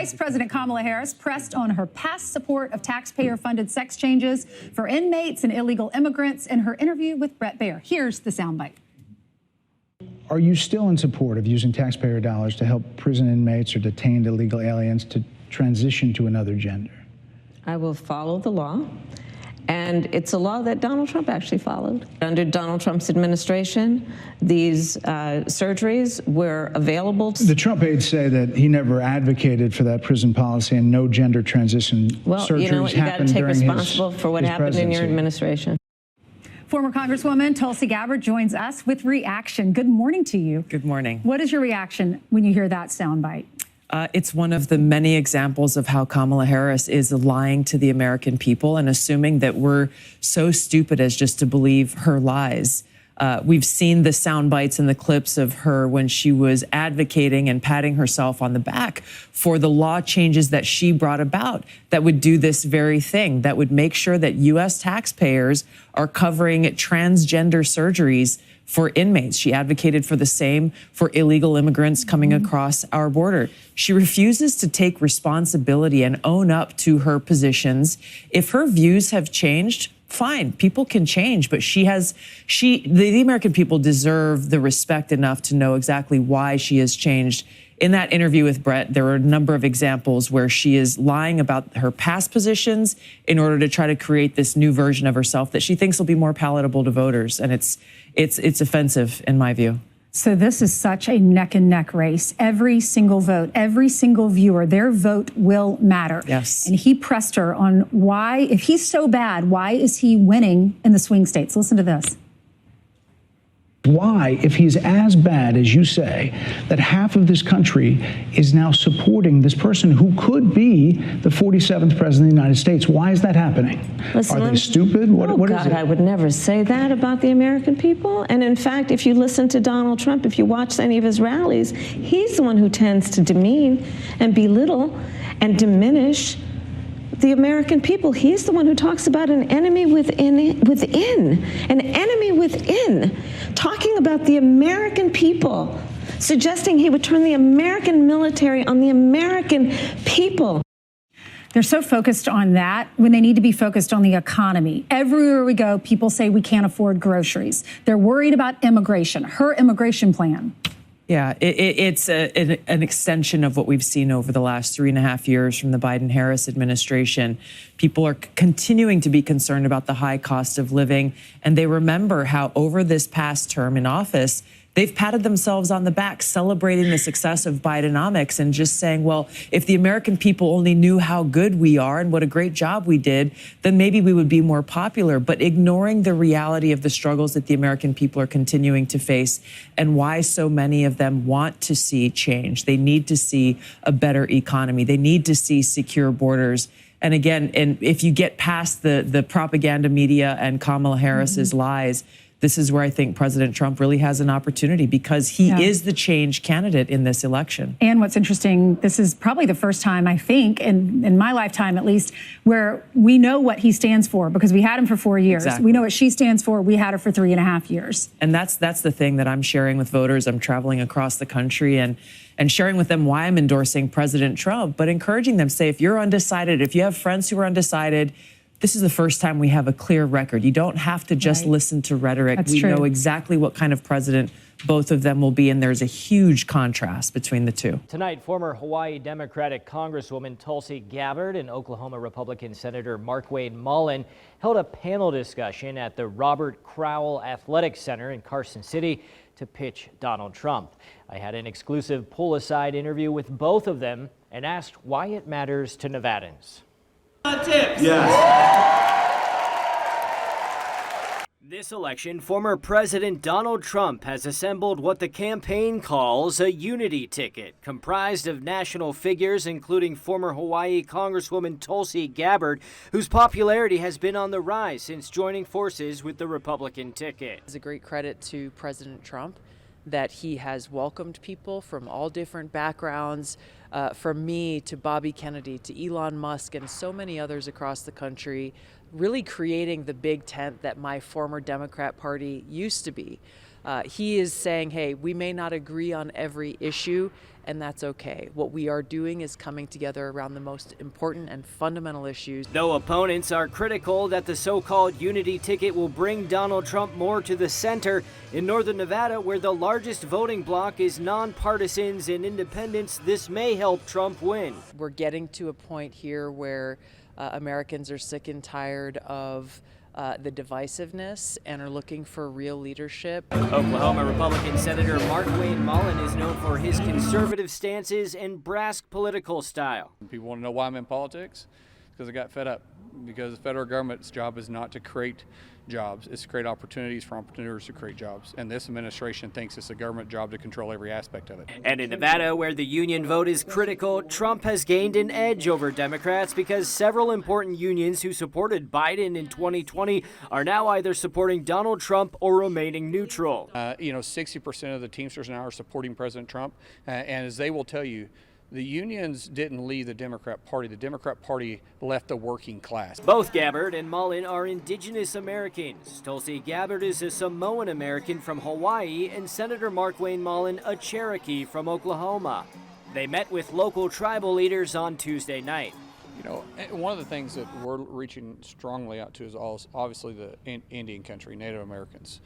Vice President Kamala Harris pressed on her past support of taxpayer-funded sex changes for inmates and illegal immigrants in her interview with Bret Baier. Here's the soundbite. Are you still in support of using taxpayer dollars to help prison inmates or detained illegal aliens to transition to another gender? I will follow the law. And it's a law that Donald Trump actually followed. Under Donald Trump's administration, these surgeries were available. The Trump aides say that he never advocated for that prison policy and no gender transition surgeries you know what, you got to take responsible for what happened presidency. in your administration. Former Congresswoman Tulsi Gabbard joins us with reaction. Good morning to you. Good morning. What is your reaction when you hear that soundbite? It's one of the many examples of how Kamala Harris is lying to the American people and assuming that we're so stupid as just to believe her lies. We've seen the sound bites and the clips of her when she was advocating and patting herself on the back for the law changes that she brought about that would do this very thing, that would make sure that U.S. taxpayers are covering transgender surgeries for inmates. She advocated for the same for illegal immigrants coming across our border. She refuses to take responsibility and own up to her positions. If her views have changed, fine, people can change, but the American people deserve the respect enough to know exactly why she has changed. In that interview with Bret, there were a number of examples where she is lying about her past positions in order to try to create this new version of herself that she thinks will be more palatable to voters. And it's offensive in my view. So this is such a neck and neck race. Every single vote, every single viewer, their vote will matter. Yes. And he pressed her on why, if he's so bad, why is he winning in the swing states? Listen to this. Why, if he's as bad as you say, that half of this country is now supporting this person who could be the 47th president of the United States? Why is that happening? Listen, are they stupid? What is it? I would never say that about the American people. And in fact, if you listen to Donald Trump, if you watch any of his rallies, he's the one who tends to demean and belittle and diminish the American people. He's the one who talks about an enemy within, an enemy within, talking about the American people, suggesting he would turn the American military on the American people. They're so focused on that when they need to be focused on the economy. Everywhere we go, people say we can't afford groceries. They're worried about immigration, her immigration plan. Yeah, it's an extension of what we've seen over the last 3.5 years from the Biden-Harris administration. People are continuing to be concerned about the high cost of living, and they remember how over this past term in office, they've patted themselves on the back, celebrating the success of Bidenomics and just saying, well, if the American people only knew how good we are and what a great job we did, then maybe we would be more popular. But ignoring the reality of the struggles that the American people are continuing to face and why so many of them want to see change. They need to see a better economy. They need to see secure borders. And again, if you get past the propaganda media and Kamala Harris's lies, this is where I think President Trump really has an opportunity because he is the change candidate in this election. And what's interesting, this is probably the first time, I think, in my lifetime at least, where we know what he stands for because we had him for 4 years. Exactly. We know what she stands for. We had her for 3.5 years. And that's the thing that I'm sharing with voters. I'm traveling across the country and sharing with them why I'm endorsing President Trump, but encouraging them, say, if you're undecided, if you have friends who are undecided, this is the first time we have a clear record. You don't have to just listen to rhetoric. That's we true. know exactly what kind of president both of them will be, and there's a huge contrast between the two. Tonight, former Hawaii Democratic Congresswoman Tulsi Gabbard and Oklahoma Republican Senator Markwayne Mullin held a panel discussion at the Robert Crowell Athletic Center in Carson City to pitch Donald Trump. I had an exclusive pull-aside interview with both of them and asked why it matters to Nevadans. Tips. This election, former President Donald Trump has assembled what the campaign calls a unity ticket, comprised of national figures including former Hawaii Congresswoman Tulsi Gabbard, whose popularity has been on the rise since joining forces with the Republican ticket. It's a great credit to President Trump that he has welcomed people from all different backgrounds, from me to Bobby Kennedy to Elon Musk and so many others across the country, really creating the big tent that my former Democrat Party used to be. He is saying, hey, we may not agree on every issue, and that's okay. What we are doing is coming together around the most important and fundamental issues. Though opponents are critical that the so-called unity ticket will bring Donald Trump more to the center, in northern Nevada, where the largest voting bloc is nonpartisans and independents, this may help Trump win. We're getting to a point here where Americans are sick and tired of the divisiveness and are looking for real leadership. Oklahoma Republican Senator Mark Mullen is known for his conservative stances and brash political style. People want to know why I'm in politics? Because I got fed up. Because the federal government's job is not to create jobs, it's to create opportunities for entrepreneurs to create jobs. And this administration thinks it's a government job to control every aspect of it. And in Nevada, where the union vote is critical, Trump has gained an edge over Democrats because several important unions who supported Biden in 2020 are now either supporting Donald Trump or remaining neutral. 60% of the Teamsters now are supporting President Trump. And as they will tell you, the unions didn't leave the Democrat Party. The Democrat Party left the working class. Both Gabbard and Mullen are indigenous Americans. Tulsi Gabbard is a Samoan American from Hawaii, and Senator Mullen a Cherokee from Oklahoma. They met with local tribal leaders on Tuesday night. One of the things that we're reaching strongly out to is obviously the Indian country, Native Americans.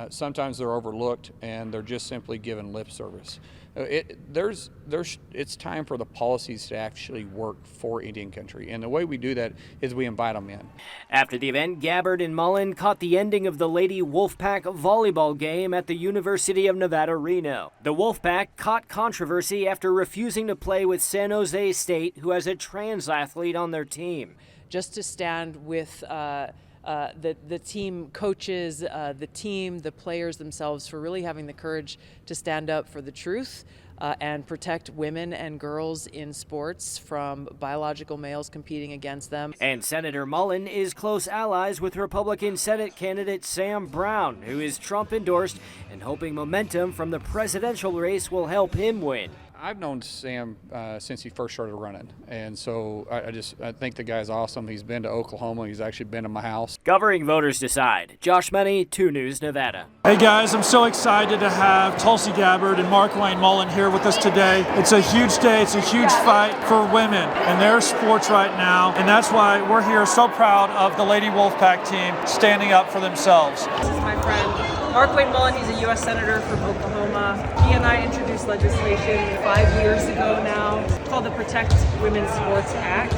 Sometimes they're overlooked and they're just simply given lip service. It's time for the policies to actually work for Indian country, and the way we do that is we invite them in. After the event, Gabbard and Mullen caught the ending of the Lady Wolfpack volleyball game at the University of Nevada-Reno. The Wolfpack caught controversy after refusing to play with San Jose State, who has a trans athlete on their team. Just to stand with the team coaches, the players themselves for really having the courage to stand up for the truth and protect women and girls in sports from biological males competing against them. And Senator Mullen is close allies with Republican Senate candidate Sam Brown, who is Trump endorsed and hoping momentum from the presidential race will help him win. I've known Sam since he first started running, and so I think the guy's awesome. He's been to Oklahoma. He's actually been to my house. Covering Voters Decide, Josh Menny, 2 News, Nevada. Hey guys, I'm so excited to have Tulsi Gabbard and Mark Mullen here with us today. It's a huge day. It's a huge fight for women in their sports right now, and that's why we're here so proud of the Lady Wolfpack team standing up for themselves. This is my friend Mark Mullen. He's a U.S. Senator from Oklahoma. He and I introduced legislation 5 years ago now called the Protect Women's Sports Act.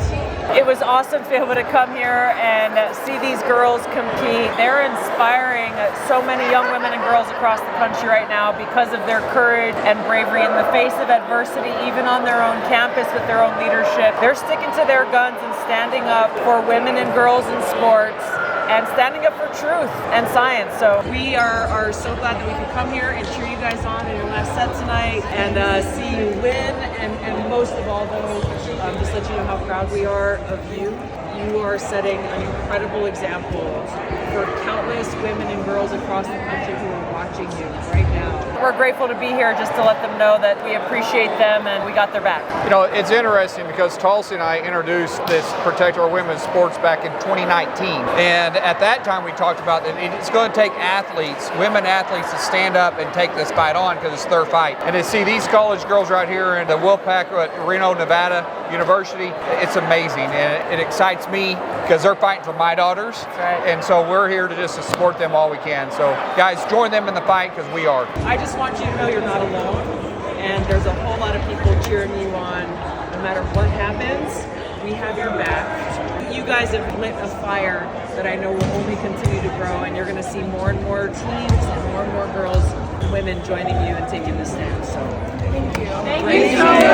It was awesome to be able to come here and see these girls compete. They're inspiring so many young women and girls across the country right now because of their courage and bravery in the face of adversity, even on their own campus with their own leadership. They're sticking to their guns and standing up for women and girls in sports and standing up for truth and science. So we are so glad that we could come here and cheer you guys on in your last set tonight and see you win. And most of all, though, just let you know how proud we are of you. You are setting an incredible example for countless women and girls across the country who are watching you right now. We're grateful to be here just to let them know that we appreciate them and we got their back. It's interesting because Tulsi and I introduced this Protect Our Women's Sports back in 2019. And at that time we talked about that it's going to take women athletes to stand up and take this fight on because it's their fight. And to see these college girls right here in the Wolfpack at Reno, Nevada University, it's amazing. And it excites me because they're fighting for my daughters. Right. And so we're here to just support them all we can. So guys, join them in the fight because we are. I just want you to know you're not alone, and there's a whole lot of people cheering you on. No matter what happens, we have your back. You guys have lit a fire that I know will only continue to grow, and you're going to see more and more teams and more girls and women joining you and taking the stand. So thank you. Thank you.